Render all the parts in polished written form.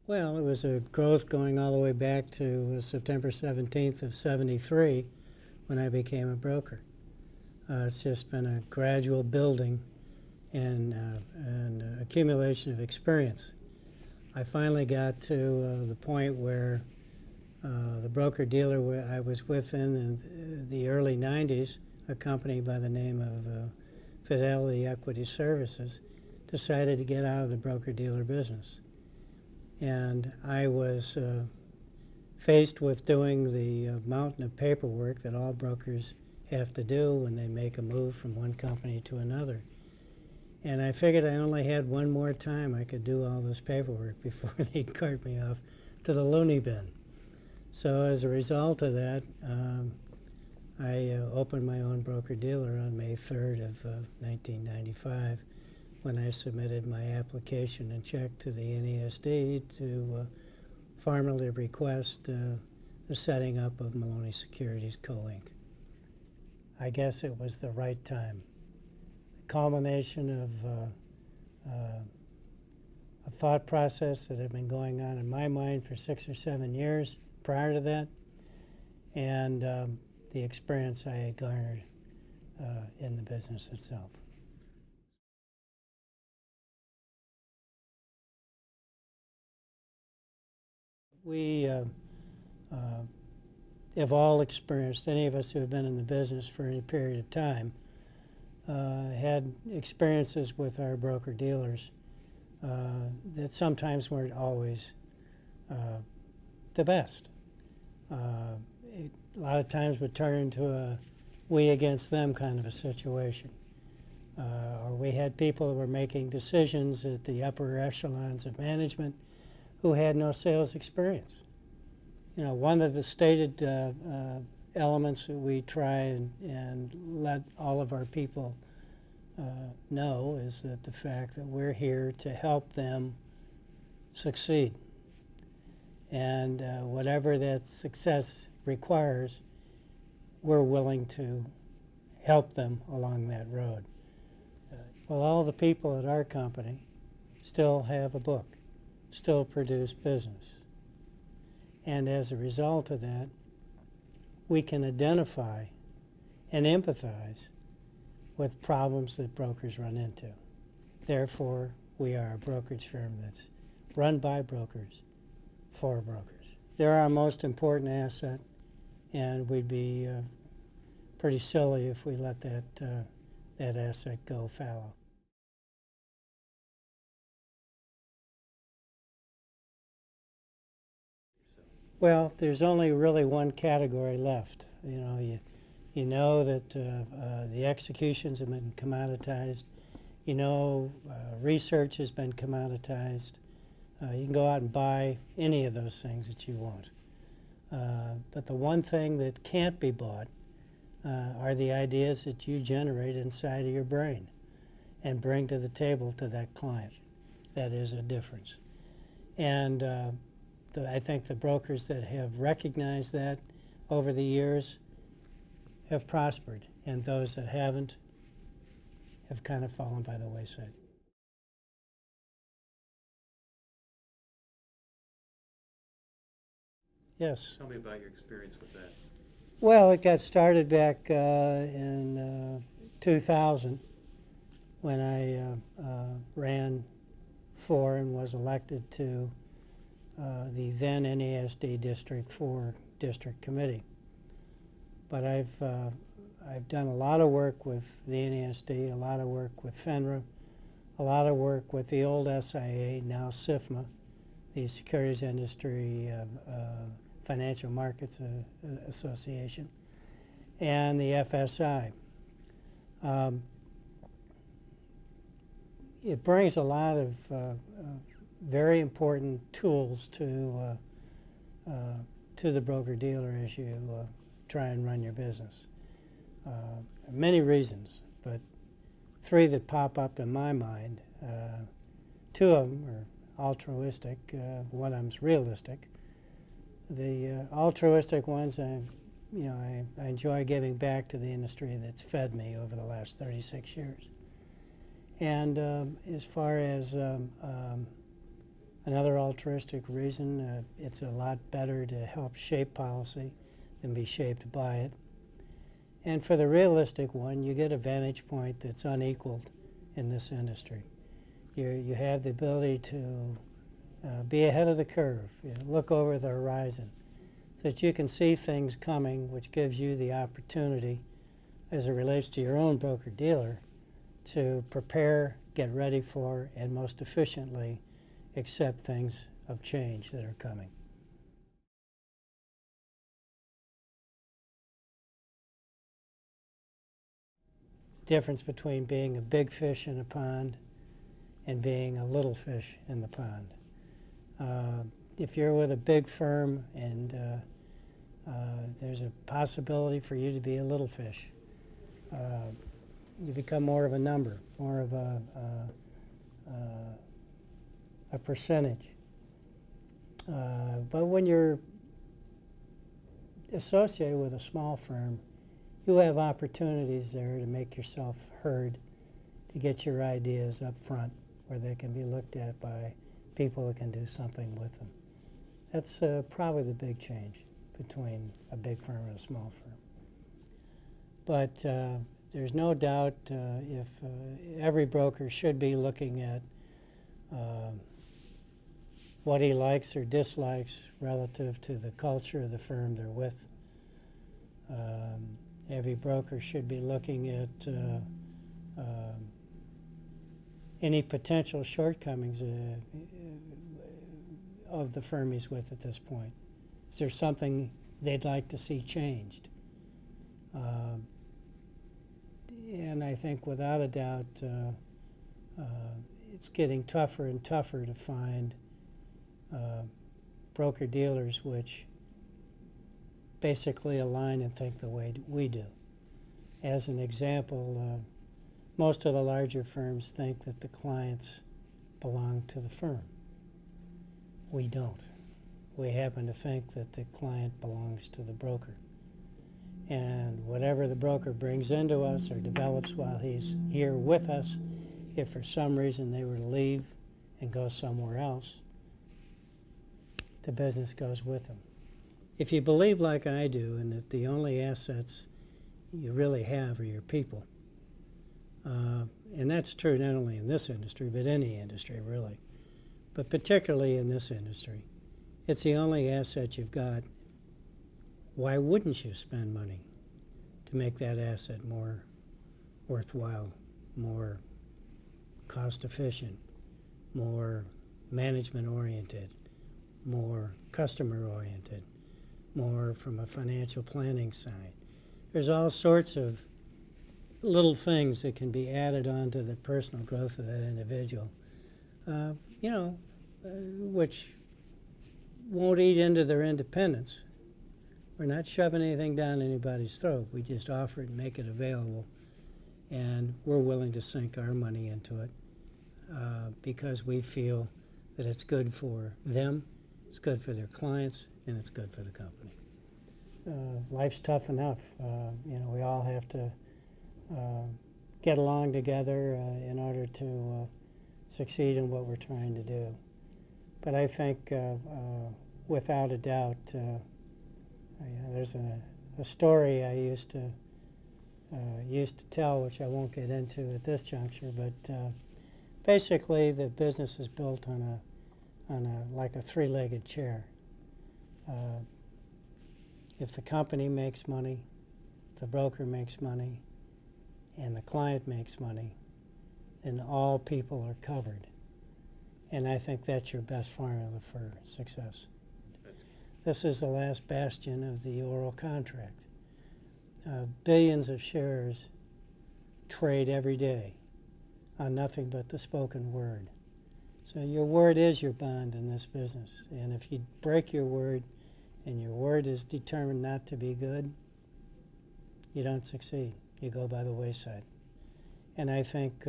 Well, it was a growth going all the way back to September 17th of 73 when I became a broker. It's just been a gradual building and accumulation of experience. I finally got to the point where the broker-dealer I was with in the early 90s, a company by the name of Fidelity Equity Services, decided to get out of the broker-dealer business. And I was faced with doing the mountain of paperwork that all brokers have to do when they make a move from one company to another. And I figured I only had one more time I could do all this paperwork before they'd cart me off to the loony bin. So as a result of that, I opened my own broker-dealer on May 3rd of 1995 when I submitted my application and check to the NESD to formally request the setting up of Moloney Securities Co. Inc. I guess it was the right time. The culmination of a thought process that had been going on in my mind for 6 or 7 years prior to that, and the experience I had garnered in the business itself. We have all experienced, any of us who have been in the business for any period of time, had experiences with our broker-dealers that sometimes weren't always the best. A lot of times would turn into a we against them kind of a situation. Or we had people that were making decisions at the upper echelons of management who had no sales experience. You know, one of the stated elements that we try and let all of our people know is that the fact that we're here to help them succeed. And whatever that success requires, we're willing to help them along that road. Well, all the people at our company still have a book, still produce business. And as a result of that, we can identify and empathize with problems that brokers run into. Therefore, we are a brokerage firm that's run by brokers for brokers. They're our most important asset, and we'd be pretty silly if we let that asset go fallow. Well, there's only really one category left. You know that the executions have been commoditized. You know, research has been commoditized. You can go out and buy any of those things that you want. But the one thing that can't be bought are the ideas that you generate inside of your brain and bring to the table to that client. That is a difference. And I think the brokers that have recognized that over the years have prospered, and those that haven't have kind of fallen by the wayside. Yes. Tell me about your experience with that. Well, it got started back in 2000 when I ran for and was elected to the then NESD District 4 District Committee. But I've done a lot of work with the NESD, a lot of work with FINRA, a lot of work with the old SIA, now SIFMA, the Securities Industry Financial Markets Association, and the FSI. It brings a lot of very important tools to the broker-dealer as you try and run your business. Many reasons, but three that pop up in my mind. Two of them are altruistic, one of them's realistic. The altruistic ones, I enjoy giving back to the industry that's fed me over the last 36 years. And as far as Another altruistic reason, it's a lot better to help shape policy than be shaped by it. And for the realistic one, you get a vantage point that's unequaled in this industry. You have the ability to be ahead of the curve, look over the horizon, so that you can see things coming, which gives you the opportunity, as it relates to your own broker-dealer, to prepare, get ready for, and most efficiently accept things of change that are coming. Difference between being a big fish in a pond and being a little fish in the pond. If you're with a big firm and there's a possibility for you to be a little fish, you become more of a number, more of a percentage. But when you're associated with a small firm, you have opportunities there to make yourself heard, to get your ideas up front where they can be looked at by people that can do something with them. That's probably the big change between a big firm and a small firm. But there's no doubt if every broker should be looking at what he likes or dislikes relative to the culture of the firm they're with. Every broker should be looking at any potential shortcomings of the firm he's with at this point. Is there something they'd like to see changed? And I think without a doubt it's getting tougher and tougher to find broker-dealers which basically align and think the way we do. As an example, most of the larger firms think that the clients belong to the firm. We don't. We happen to think that the client belongs to the broker. And whatever the broker brings into us or develops while he's here with us, if for some reason they were to leave and go somewhere else, the business goes with them. If you believe like I do and that the only assets you really have are your people, and that's true not only in this industry, but any industry really, but particularly in this industry, it's the only asset you've got. Why wouldn't you spend money to make that asset more worthwhile, more cost efficient, more management oriented, more customer oriented, more from a financial planning side? There's all sorts of little things that can be added on to the personal growth of that individual, which won't eat into their independence. We're not shoving anything down anybody's throat. We just offer it and make it available, and we're willing to sink our money into it because we feel that it's good for them, it's good for their clients, and it's good for the company. Life's tough enough. We all have to get along together in order to succeed in what we're trying to do. But I think, without a doubt, there's a story I used to tell, which I won't get into at this juncture. But basically, the business is built on like a three-legged chair. If the company makes money, the broker makes money, and the client makes money, then all people are covered. And I think that's your best formula for success. This is the last bastion of the oral contract. Billions of shares trade every day on nothing but the spoken word. So your word is your bond in this business. And if you break your word and your word is determined not to be good, you don't succeed. You go by the wayside. And I think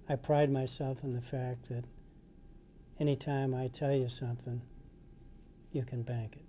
I pride myself in the fact that anytime I tell you something, you can bank it.